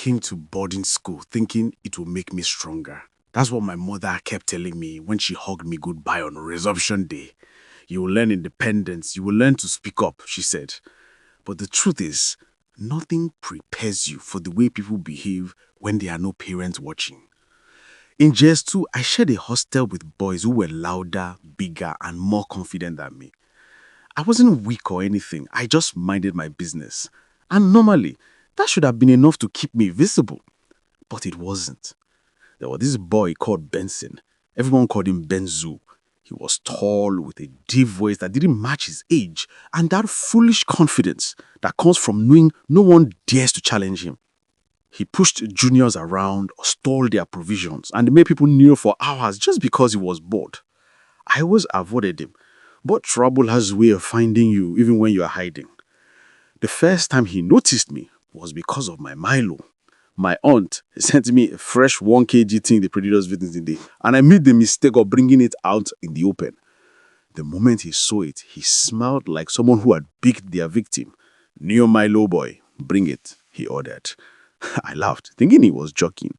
came to boarding school thinking it would make me stronger. That's what my mother kept telling me when she hugged me goodbye on resumption day. You will learn independence. You will learn to speak up, she said. But the truth is, nothing prepares you for the way people behave when there are no parents watching. In JS2, I shared a hostel with boys who were louder, bigger, and more confident than me. I wasn't weak or anything. I just minded my business. And normally, that should have been enough to keep me visible. But it wasn't. There was this boy called Benson. Everyone called him Benzu. He was tall with a deep voice that didn't match his age and that foolish confidence that comes from knowing no one dares to challenge him. He pushed juniors around or stole their provisions and made people kneel for hours just because he was bored. I always avoided him, but trouble has a way of finding you even when you are hiding. The first time he noticed me was because of my Milo. My aunt sent me a fresh 1 kg thing the predators visiting day, and I made the mistake of bringing it out in the open. The moment he saw it, he smiled like someone who had picked their victim. "New Milo boy, bring it," he ordered. I laughed, thinking he was joking.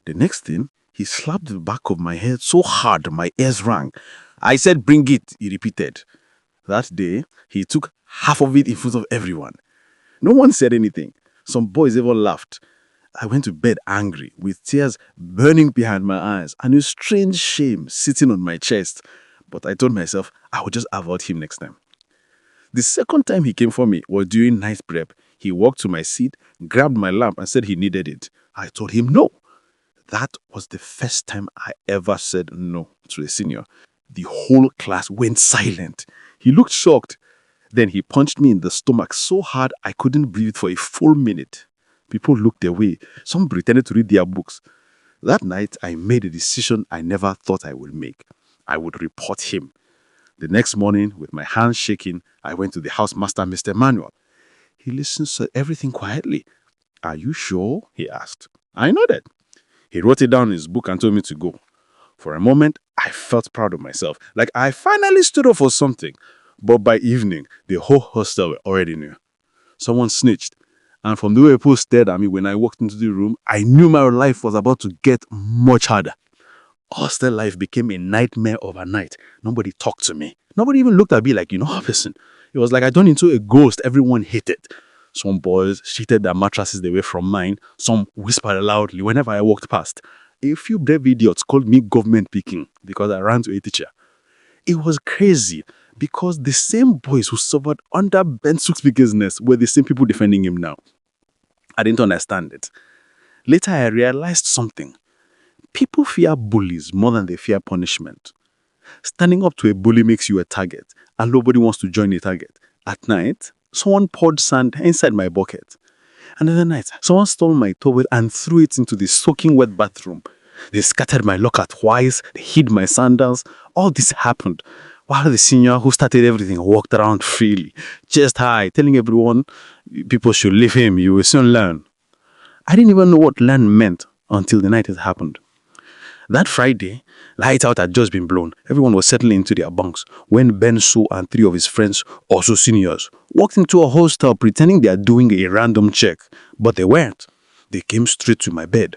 The next thing, he slapped the back of my head so hard my ears rang. "I said bring it," he repeated. That day, he took half of it in front of everyone. No one said anything. Some boys even laughed. I went to bed angry, with tears burning behind my eyes and a strange shame sitting on my chest. But I told myself I would just avoid him next time. The second time he came for me was during night prep. He walked to my seat, grabbed my lamp and said he needed it. I told him no. That was the first time I ever said no to a senior. The whole class went silent. He looked shocked. Then he punched me in the stomach so hard I couldn't breathe for a full minute. People looked away. Some pretended to read their books. That night, I made a decision I never thought I would make. I would report him. The next morning, with my hands shaking, I went to the housemaster, Mr. Manuel. He listened to everything quietly. "Are you sure?" he asked. I nodded. He wrote it down in his book and told me to go. For a moment, I felt proud of myself, like I finally stood up for something. But by evening, the whole hostel already knew. Someone snitched. And from the way people stared at me when I walked into the room, I knew my life was about to get much harder. Hostel life became a nightmare overnight. Nobody talked to me. Nobody even looked at me like, a person. It was like I turned into a ghost everyone hated. Some boys shifted their mattresses away from mine. Some whispered loudly whenever I walked past. A few brave idiots called me government picking because I ran to a teacher. It was crazy because the same boys who suffered under Ben Sook's business were the same people defending him now. I didn't understand it. Later, I realized something. People fear bullies more than they fear punishment. Standing up to a bully makes you a target, and nobody wants to join a target. At night, someone poured sand inside my bucket. Another night, someone stole my towel and threw it into the soaking wet bathroom. They scattered my locker twice, they hid my sandals. All this happened while the senior who started everything walked around freely, chest high, telling everyone people should leave him, you will soon learn. I didn't even know what learn meant until the night it happened. That Friday, light out had just been blown. Everyone was settling into their bunks when Ben Su and 3 of his friends, also seniors, walked into a hostel pretending they are doing a random check. But they weren't. They came straight to my bed.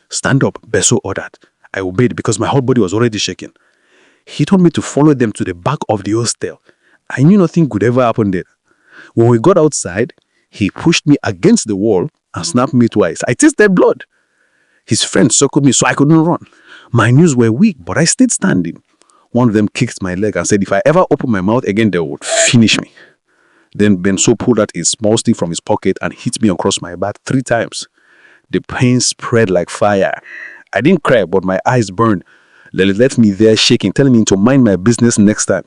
"Stand up," Beso ordered. I obeyed because my whole body was already shaking. He told me to follow them to the back of the hostel. I knew nothing could ever happen there. When we got outside, he pushed me against the wall and snapped me twice. I tasted blood. His friends circled me so I couldn't run. My knees were weak, but I stayed standing. One of them kicked my leg and said if I ever opened my mouth again, they would finish me. Then Benso pulled out a small stick from his pocket and hit me across my back 3 times. The pain spread like fire. I didn't cry, but my eyes burned. They left me there shaking, telling me to mind my business next time.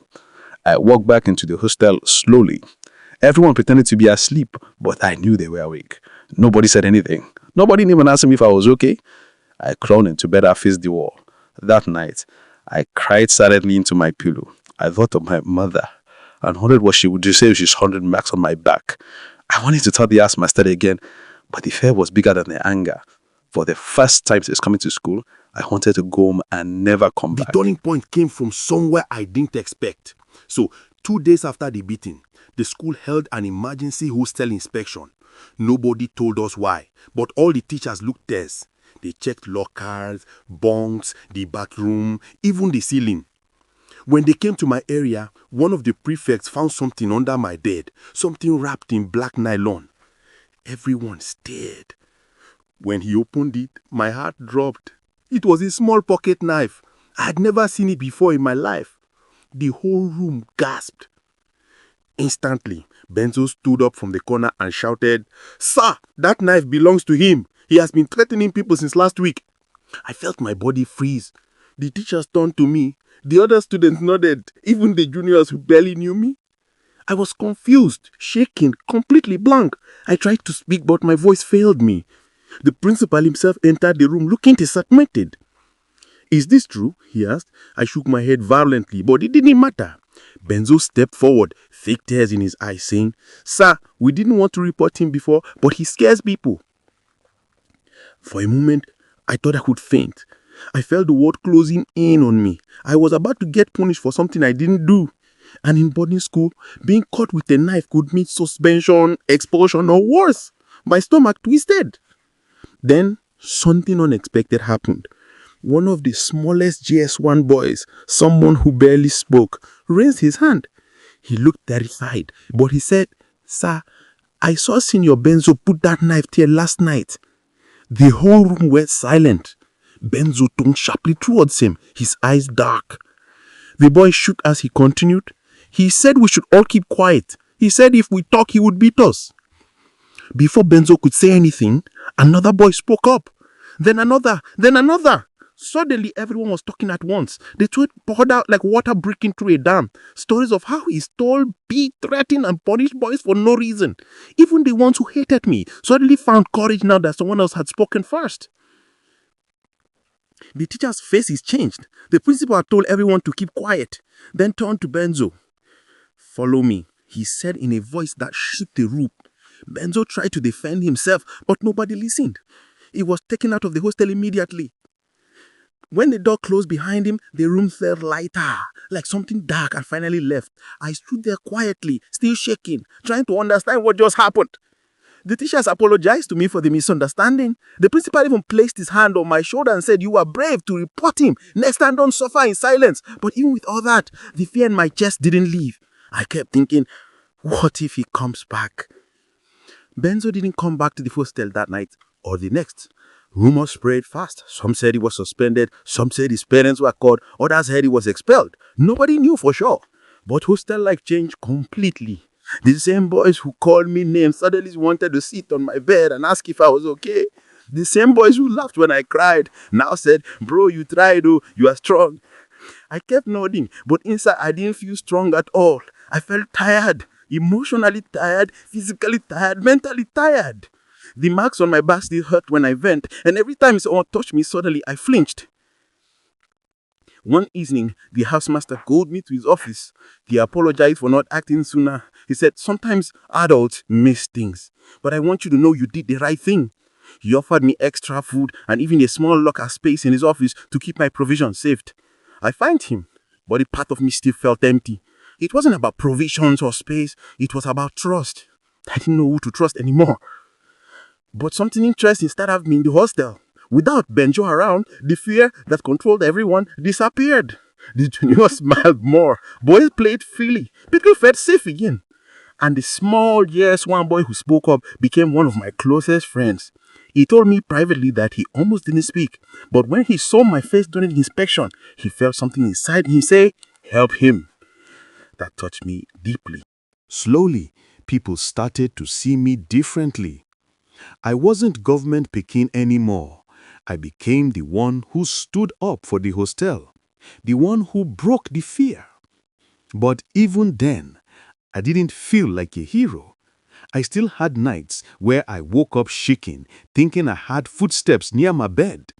I walked back into the hostel slowly. Everyone pretended to be asleep, but I knew they were awake. Nobody said anything. Nobody even asked me if I was okay. I crawled into bed and faced the wall. That night, I cried silently into my pillow. I thought of my mother and wondered what she would do say if she's 100 marks on my back. I wanted to tell the ass master again, but the fear was bigger than the anger. For the first time since coming to school, I wanted to go home and never come back. The turning point came from somewhere I didn't expect. So, 2 days after the beating, the school held an emergency hostel inspection. Nobody told us why, but all the teachers looked tense. They checked lockers, bunks, the bathroom, even the ceiling. When they came to my area, one of the prefects found something under my bed, something wrapped in black nylon. Everyone stared. When he opened it, my heart dropped. It was a small pocket knife. I had never seen it before in my life. The whole room gasped. Instantly, Benzo stood up from the corner and shouted, "Sir, that knife belongs to him. He has been threatening people since last week." I felt my body freeze. The teachers turned to me. The other students nodded, even the juniors who barely knew me. I was confused, shaking, completely blank. I tried to speak, but my voice failed me. The principal himself entered the room looking disappointed. "Is this true?" he asked. I shook my head violently, but it didn't matter. Benzo stepped forward, fake tears in his eyes, saying, "Sir, we didn't want to report him before, but he scares people." For a moment, I thought I could faint. I felt the world closing in on me. I was about to get punished for something I didn't do. And in boarding school, being caught with a knife could mean suspension, expulsion, or worse. My stomach twisted. Then, something unexpected happened. One of the smallest GS1 boys, someone who barely spoke, raised his hand. He looked terrified, but he said, "Sir, I saw Senior Benzo put that knife there last night." The whole room went silent. Benzo turned sharply towards him, his eyes dark. The boy shook as he continued. "He said we should all keep quiet. He said if we talk, he would beat us." Before Benzo could say anything, another boy spoke up. Then another, then another. Suddenly, everyone was talking at once. The truth poured out like water breaking through a dam. Stories of how he stole, beat, threatened, and punished boys for no reason. Even the ones who hated me suddenly found courage now that someone else had spoken first. The teacher's faces changed. The principal had told everyone to keep quiet, then turned to Benzo. "Follow me," he said in a voice that shook the room. Benzo tried to defend himself, but nobody listened. He was taken out of the hostel immediately. When the door closed behind him, the room felt lighter, like something dark had finally left. I stood there quietly, still shaking, trying to understand what just happened. The teachers apologized to me for the misunderstanding. The principal even placed his hand on my shoulder and said, "You were brave to report him. Next time, don't suffer in silence." But even with all that, the fear in my chest didn't leave. I kept thinking, what if he comes back? Benzo didn't come back to the hostel that night or the next. Rumors spread fast. Some said he was suspended. Some said his parents were caught. Others said he was expelled. Nobody knew for sure. But hostel life changed completely. The same boys who called me names suddenly wanted to sit on my bed and ask if I was okay. The same boys who laughed when I cried now said, "Bro, you tried, oh, you are strong." I kept nodding, but inside I didn't feel strong at all. I felt tired, emotionally tired, physically tired, mentally tired. The marks on my back still hurt when I went, and every time someone touched me, suddenly I flinched. One evening, the housemaster called me to his office. He apologized for not acting sooner. He said, "Sometimes adults miss things, but I want you to know you did the right thing." He offered me extra food and even a small locker space in his office to keep my provisions saved. I thanked him, but a part of me still felt empty. It wasn't about provisions or space. It was about trust. I didn't know who to trust anymore. But something interesting started happening in the hostel. Without Benjo around, the fear that controlled everyone disappeared. The juniors smiled more. Boys played freely. People felt safe again. And the small one boy who spoke up became one of my closest friends. He told me privately that he almost didn't speak. But when he saw my face during the inspection, he felt something inside him say, "Help him." That touched me deeply. Slowly, people started to see me differently. I wasn't government Pekin anymore. I became the one who stood up for the hostel, the one who broke the fear. But even then, I didn't feel like a hero. I still had nights where I woke up shaking, thinking I had footsteps near my bed.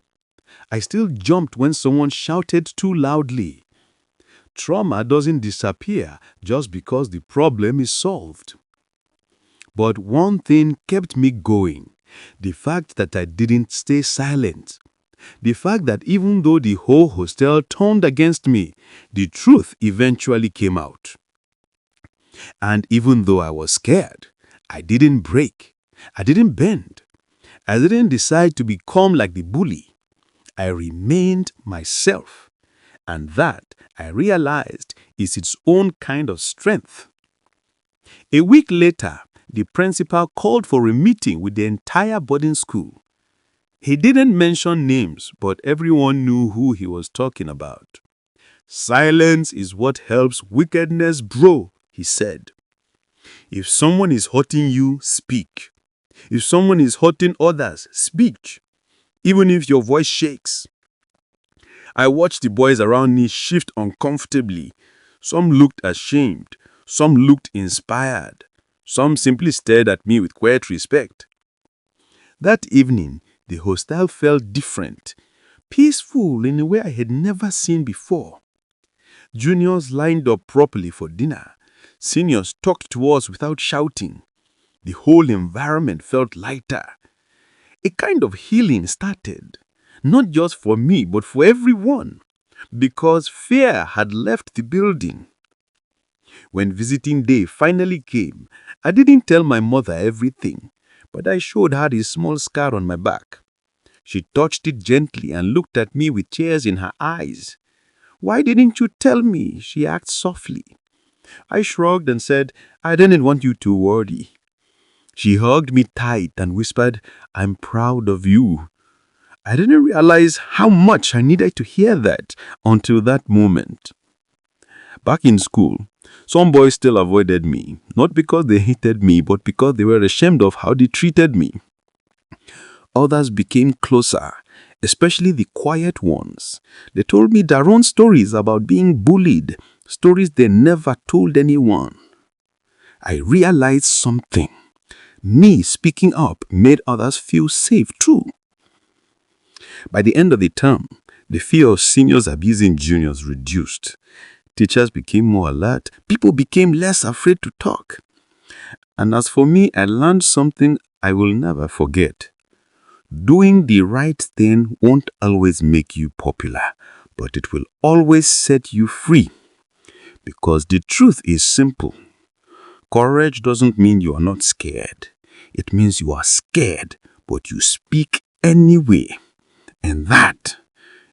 I still jumped when someone shouted too loudly. Trauma doesn't disappear just because the problem is solved. But one thing kept me going. The fact that I didn't stay silent. The fact that even though the whole hostel turned against me, the truth eventually came out. And even though I was scared, I didn't break. I didn't bend. I didn't decide to become like the bully. I remained myself. And that, I realized, is its own kind of strength. A week later, the principal called for a meeting with the entire boarding school. He didn't mention names, but everyone knew who he was talking about. Silence is what helps wickedness grow, he said. If someone is hurting you, speak. If someone is hurting others, speak. Even if your voice shakes. I watched the boys around me shift uncomfortably. Some looked ashamed. Some looked inspired. Some simply stared at me with quiet respect. That evening, the hostel felt different, peaceful in a way I had never seen before. Juniors lined up properly for dinner. Seniors talked to us without shouting. The whole environment felt lighter. A kind of healing started, not just for me, but for everyone, because fear had left the building. When visiting day finally came, I didn't tell my mother everything, but I showed her the small scar on my back. She touched it gently and looked at me with tears in her eyes. "Why didn't you tell me?" she asked softly. I shrugged and said, "I didn't want you to worry." She hugged me tight and whispered, "I'm proud of you." I didn't realize how much I needed to hear that until that moment. Back in school, some boys still avoided me, not because they hated me, but because they were ashamed of how they treated me. Others became closer, especially the quiet ones. They told me their own stories about being bullied, stories they never told anyone. I realized something. Me speaking up made others feel safe too. By the end of the term, the fear of seniors abusing juniors reduced. Teachers became more alert. People became less afraid to talk. And as for me, I learned something I will never forget. Doing the right thing won't always make you popular, but it will always set you free. Because the truth is simple. Courage doesn't mean you are not scared. It means you are scared, but you speak anyway. And that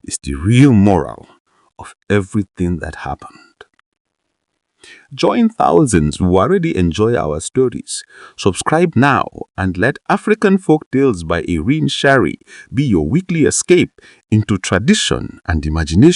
is the real moral of everything that happened. Join thousands who already enjoy our stories. Subscribe now and let African Folk Tales by Irene Shari be your weekly escape into tradition and imagination.